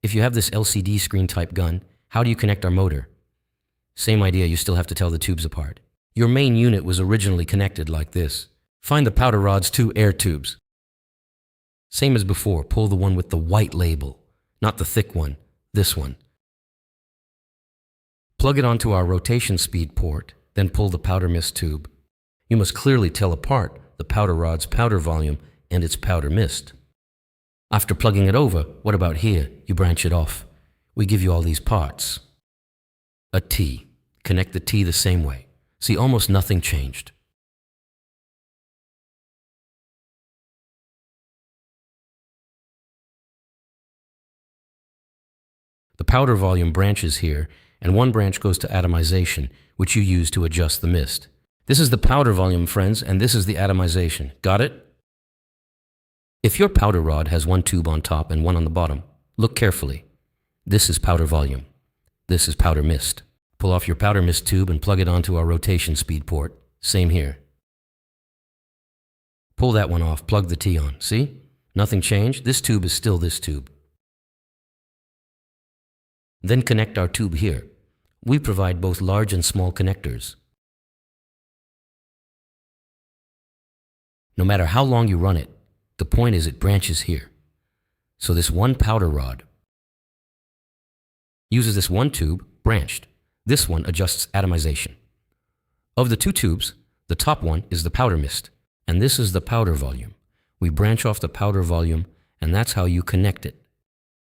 If you have this LCD screen type gun, how do you connect our motor? Same idea, you still have to tell the tubes apart. Your main unit was originally connected like this. Find the powder rod's 2 air tubes. Same as before, pull the one with the white label, not the thick one, this one. Plug it onto our rotation speed port, then pull the powder mist tube. You must clearly tell apart the powder rod's powder volume and its powder mist. After plugging it over, what about here? You branch it off. We give you all these parts. A T. Connect the T the same way. See, almost nothing changed. The powder volume branches here, and one branch goes to atomization, which you use to adjust the mist. This is the powder volume, friends, and this is the atomization. Got it? If your powder rod has one tube on top and one on the bottom, look carefully. This is powder volume. This is powder mist. Pull off your powder mist tube and plug it onto our rotation speed port. Same here. Pull that one off, plug the T on. See? Nothing changed. This tube is still this tube. Then connect our tube here. We provide both large and small connectors. No matter how long you run it, the point is it branches here. So this one powder rod uses this one tube, branched. This one adjusts atomization. Of the 2 tubes, the top one is the powder mist, and this is the powder volume. We branch off the powder volume, and that's how you connect it.